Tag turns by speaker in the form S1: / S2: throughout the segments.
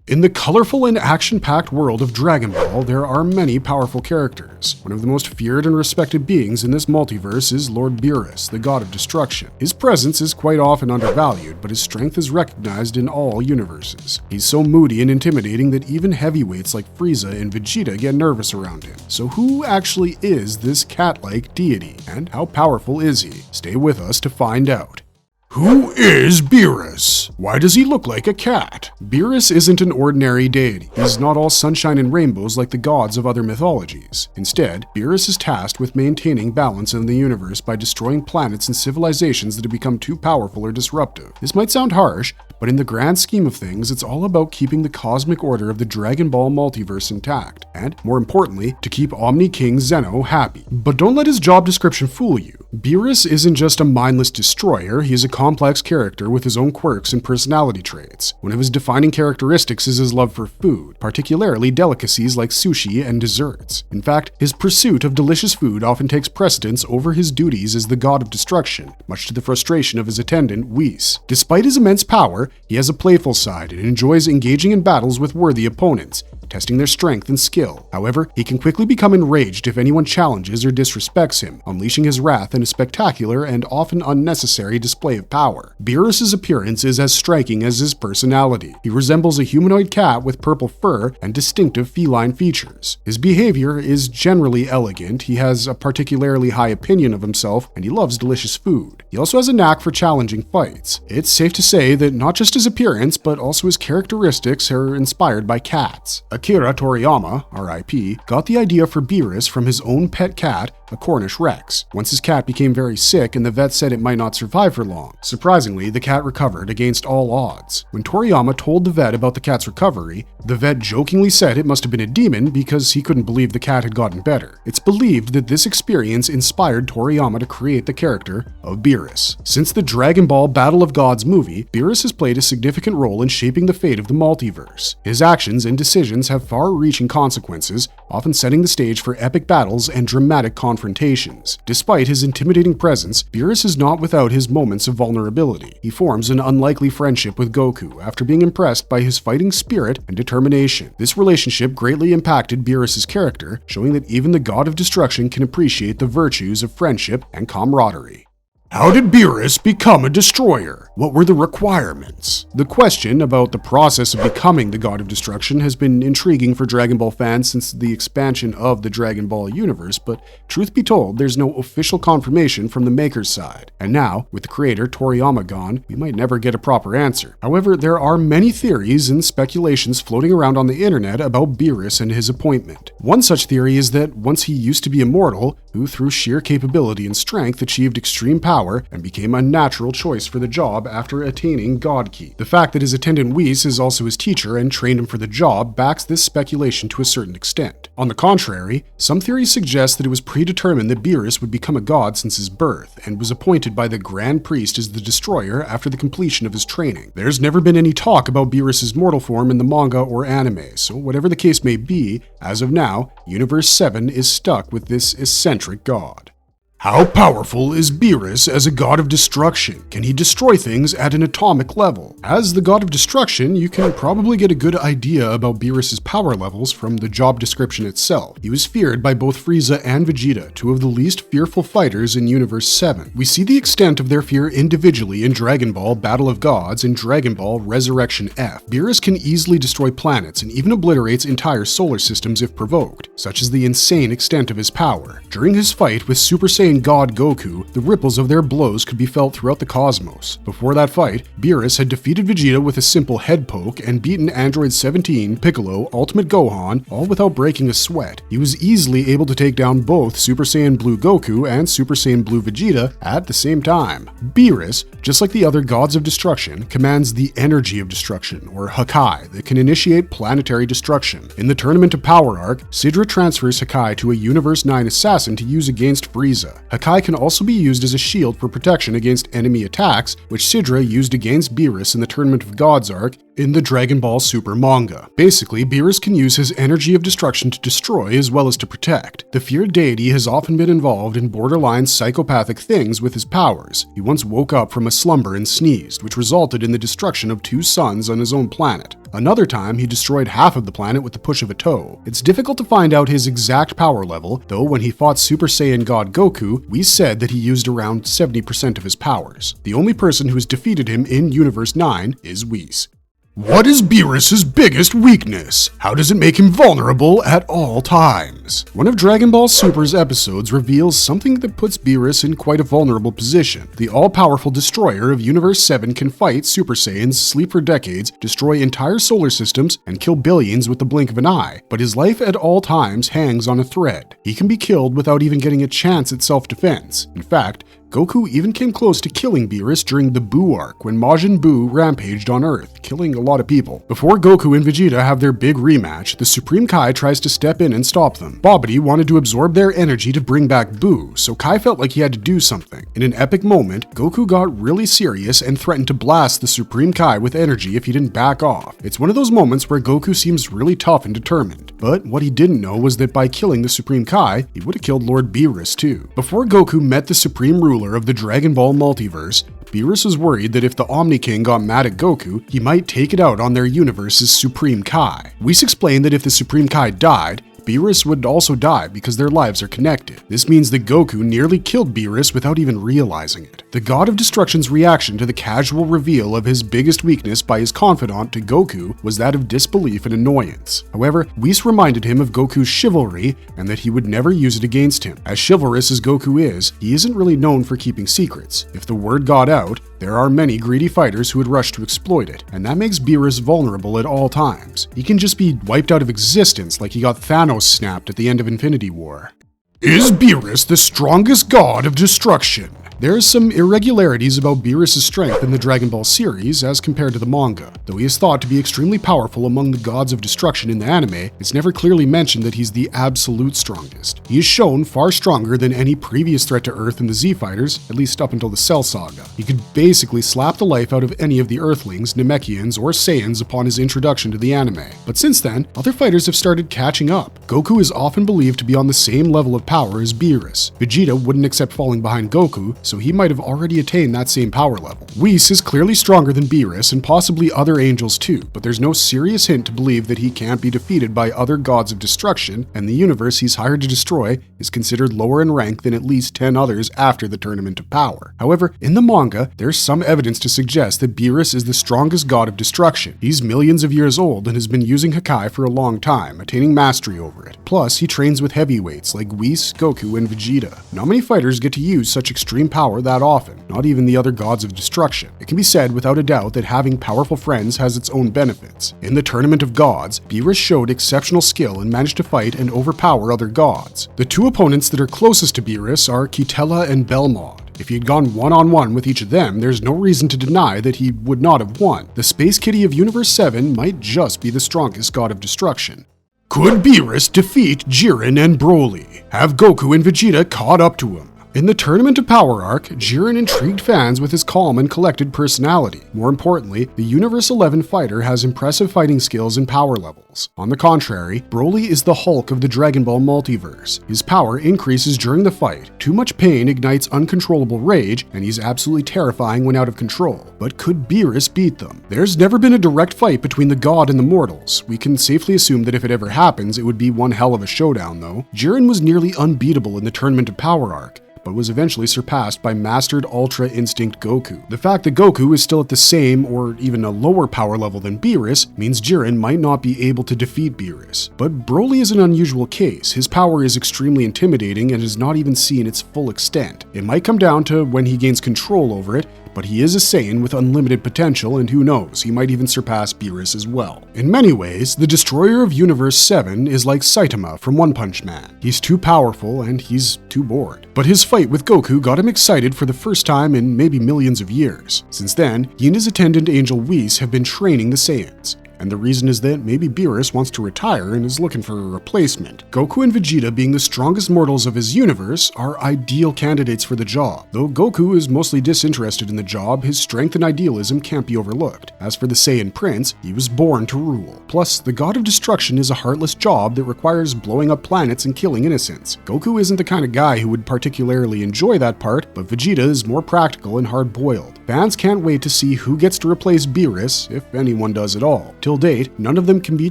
S1: In the colorful and action-packed world of Dragon Ball, there are many powerful characters. One of the most feared and respected beings in this multiverse is Lord Beerus, the god of destruction. His presence is quite often undervalued, but his strength is recognized in all universes. He's so moody and intimidating that even heavyweights like Frieza and Vegeta get nervous around him. So who actually is this cat-like deity, and how powerful is he? Stay with us to find out. Who is Beerus? Why does he look like a cat? Beerus isn't an ordinary deity. He's not all sunshine and rainbows like the gods of other mythologies. Instead, Beerus is tasked with maintaining balance in the universe by destroying planets and civilizations that have become too powerful or disruptive. This might sound harsh, but in the grand scheme of things, it's all about keeping the cosmic order of the Dragon Ball multiverse intact, and, more importantly, to keep Omni King Zeno happy. But don't let his job description fool you. Beerus isn't just a mindless destroyer, he is a complex character with his own quirks and personality traits. One of his defining characteristics is his love for food, particularly delicacies like sushi and desserts. In fact, his pursuit of delicious food often takes precedence over his duties as the god of destruction, much to the frustration of his attendant, Whis. Despite his immense power, he has a playful side and enjoys engaging in battles with worthy opponents, testing their strength and skill. However, he can quickly become enraged if anyone challenges or disrespects him, unleashing his wrath in a spectacular and often unnecessary display of power. Beerus's appearance is as striking as his personality. He resembles a humanoid cat with purple fur and distinctive feline features. His behavior is generally elegant, he has a particularly high opinion of himself, and he loves delicious food. He also has a knack for challenging fights. It's safe to say that not just his appearance, but also his characteristics are inspired by cats. Akira Toriyama, R.I.P., got the idea for Beerus from his own pet cat, a Cornish Rex. Once his cat became very sick and the vet said it might not survive for long. Surprisingly, the cat recovered against all odds. When Toriyama told the vet about the cat's recovery, the vet jokingly said it must have been a demon because he couldn't believe the cat had gotten better. It's believed that this experience inspired Toriyama to create the character of Beerus. Since the Dragon Ball Battle of Gods movie, Beerus has played a significant role in shaping the fate of the multiverse. His actions and decisions have far-reaching consequences, often setting the stage for epic battles and dramatic confrontations. Despite his intimidating presence, Beerus is not without his moments of vulnerability. He forms an unlikely friendship with Goku after being impressed by his fighting spirit and determination. This relationship greatly impacted Beerus's character, showing that even the god of destruction can appreciate the virtues of friendship and camaraderie. How did Beerus become a destroyer? What were the requirements? The question about the process of becoming the god of destruction has been intriguing for Dragon Ball fans since the expansion of the Dragon Ball universe, but truth be told, there's no official confirmation from the maker's side. And now, with the creator Toriyama gone, we might never get a proper answer. However, there are many theories and speculations floating around on the internet about Beerus and his appointment. One such theory is that once he used to be immortal, who through sheer capability and strength achieved extreme power and became a natural choice for the job after attaining God Ki. The fact that his attendant Whis is also his teacher and trained him for the job backs this speculation to a certain extent. On the contrary, some theories suggest that it was predetermined that Beerus would become a god since his birth, and was appointed by the Grand Priest as the Destroyer after the completion of his training. There's never been any talk about Beerus's mortal form in the manga or anime, so whatever the case may be, as of now, Universe 7 is stuck with this eccentric god. How powerful is Beerus as a god of destruction? Can he destroy things at an atomic level? As the god of destruction, you can probably get a good idea about Beerus's power levels from the job description itself. He was feared by both Frieza and Vegeta, two of the least fearful fighters in Universe 7. We see the extent of their fear individually in Dragon Ball Battle of Gods and Dragon Ball Resurrection F. Beerus can easily destroy planets and even obliterates entire solar systems if provoked, such as the insane extent of his power. During his fight with Super Saiyan God Goku, the ripples of their blows could be felt throughout the cosmos. Before that fight, Beerus had defeated Vegeta with a simple head poke and beaten Android 17, Piccolo, Ultimate Gohan, all without breaking a sweat. He was easily able to take down both Super Saiyan Blue Goku and Super Saiyan Blue Vegeta at the same time. Beerus, just like the other gods of destruction, commands the energy of destruction, or Hakai, that can initiate planetary destruction. In the Tournament of Power arc, Sidra transfers Hakai to a Universe 9 assassin to use against Frieza. Hakai can also be used as a shield for protection against enemy attacks, which Sidra used against Beerus in the Tournament of Gods arc, in the Dragon Ball Super manga. Basically, Beerus can use his energy of destruction to destroy as well as to protect. The feared deity has often been involved in borderline psychopathic things with his powers. He once woke up from a slumber and sneezed, which resulted in the destruction of 2 suns on his own planet. Another time, he destroyed half of the planet with the push of a toe. It's difficult to find out his exact power level, though when he fought Super Saiyan God Goku, we said that he used around 70% of his powers. The only person who has defeated him in Universe 9 is Whis. What is Beerus's biggest weakness? How does it make him vulnerable at all times? One of Dragon Ball Super's episodes reveals something that puts Beerus in quite a vulnerable position. The all-powerful destroyer of Universe 7 can fight Super Saiyans, sleep for decades, destroy entire solar systems, and kill billions with the blink of an eye, but his life at all times hangs on a thread. He can be killed without even getting a chance at self-defense. In fact, Goku even came close to killing Beerus during the Buu arc when Majin Buu rampaged on Earth, killing a lot of people. Before Goku and Vegeta have their big rematch, the Supreme Kai tries to step in and stop them. Babidi wanted to absorb their energy to bring back Buu, so Kai felt like he had to do something. In an epic moment, Goku got really serious and threatened to blast the Supreme Kai with energy if he didn't back off. It's one of those moments where Goku seems really tough and determined. But what he didn't know was that by killing the Supreme Kai, he would have killed Lord Beerus too. Before Goku met the Supreme Ruler of the Dragon Ball multiverse, Beerus was worried that if the Omni King got mad at Goku, he might take it out on their universe's Supreme Kai. Whis explained that if the Supreme Kai died, Beerus would also die because their lives are connected. This means that Goku nearly killed Beerus without even realizing it. The God of Destruction's reaction to the casual reveal of his biggest weakness by his confidant to Goku was that of disbelief and annoyance. However, Whis reminded him of Goku's chivalry and that he would never use it against him. As chivalrous as Goku is, he isn't really known for keeping secrets. If the word got out, there are many greedy fighters who would rush to exploit it, and that makes Beerus vulnerable at all times. He can just be wiped out of existence like he got Thanos snapped at the end of Infinity War. Is Beerus the strongest god of destruction? There are some irregularities about Beerus' strength in the Dragon Ball series as compared to the manga. Though he is thought to be extremely powerful among the gods of destruction in the anime, it's never clearly mentioned that he's the absolute strongest. He is shown far stronger than any previous threat to Earth in the Z-Fighters, at least up until the Cell Saga. He could basically slap the life out of any of the Earthlings, Namekians, or Saiyans upon his introduction to the anime. But since then, other fighters have started catching up. Goku is often believed to be on the same level of power as Beerus. Vegeta wouldn't accept falling behind Goku, so he might have already attained that same power level. Whis is clearly stronger than Beerus and possibly other angels too, but there's no serious hint to believe that he can't be defeated by other gods of destruction, and the universe he's hired to destroy is considered lower in rank than at least 10 others after the Tournament of Power. However, in the manga, there's some evidence to suggest that Beerus is the strongest god of destruction. He's millions of years old and has been using Hakai for a long time, attaining mastery over it. Plus, he trains with heavyweights like Whis, Goku, and Vegeta. Not many fighters get to use such extreme power that often, not even the other gods of destruction. It can be said without a doubt that having powerful friends has its own benefits. In the Tournament of Gods, Beerus showed exceptional skill and managed to fight and overpower other gods. The 2 opponents that are closest to Beerus are Kitela and Belmod. If he had gone one-on-one with each of them, there's no reason to deny that he would not have won. The Space Kitty of Universe 7 might just be the strongest god of destruction. Could Beerus defeat Jiren and Broly? Have Goku and Vegeta caught up to him? In the Tournament of Power arc, Jiren intrigued fans with his calm and collected personality. More importantly, the Universe 11 fighter has impressive fighting skills and power levels. On the contrary, Broly is the Hulk of the Dragon Ball multiverse. His power increases during the fight. Too much pain ignites uncontrollable rage, and he's absolutely terrifying when out of control. But could Beerus beat them? There's never been a direct fight between the god and the mortals. We can safely assume that if it ever happens, it would be one hell of a showdown though. Jiren was nearly unbeatable in the Tournament of Power arc, but was eventually surpassed by Mastered Ultra Instinct Goku. The fact that Goku is still at the same or even a lower power level than Beerus means Jiren might not be able to defeat Beerus. But Broly is an unusual case. His power is extremely intimidating and has not even seen its full extent. It might come down to when he gains control over it, but he is a Saiyan with unlimited potential, and who knows, he might even surpass Beerus as well. In many ways, the destroyer of Universe 7 is like Saitama from One Punch Man. He's too powerful and he's too bored. But his fight with Goku got him excited for the first time in maybe millions of years. Since then, he and his attendant angel Whis have been training the Saiyans. and the reason is that maybe Beerus wants to retire and is looking for a replacement. Goku and Vegeta, being the strongest mortals of his universe, are ideal candidates for the job. Though Goku is mostly disinterested in the job, his strength and idealism can't be overlooked. As for the Saiyan Prince, he was born to rule. Plus, the God of Destruction is a heartless job that requires blowing up planets and killing innocents. Goku isn't the kind of guy who would particularly enjoy that part, but Vegeta is more practical and hard-boiled. Fans can't wait to see who gets to replace Beerus, if anyone does at all. Till date, none of them can be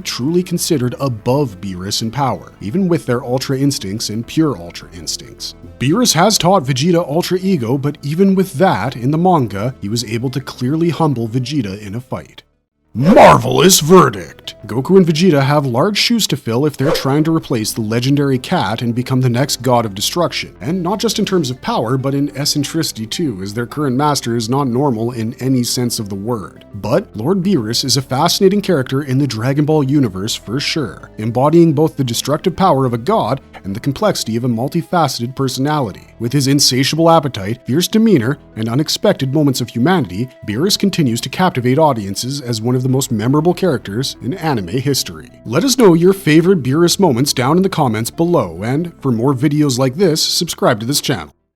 S1: truly considered above Beerus in power, even with their Ultra Instincts and pure Ultra Instincts. Beerus has taught Vegeta Ultra Ego, but even with that, in the manga, he was able to clearly humble Vegeta in a fight. Marvelous verdict! Goku and Vegeta have large shoes to fill if they're trying to replace the legendary Cat and become the next God of Destruction. And not just in terms of power, but in eccentricity too, as their current master is not normal in any sense of the word. But Lord Beerus is a fascinating character in the Dragon Ball universe for sure, embodying both the destructive power of a god and the complexity of a multifaceted personality. With his insatiable appetite, fierce demeanor, and unexpected moments of humanity, Beerus continues to captivate audiences as one of the most memorable characters in anime history. Let us know your favorite Beerus moments down in the comments below, and for more videos like this, subscribe to this channel.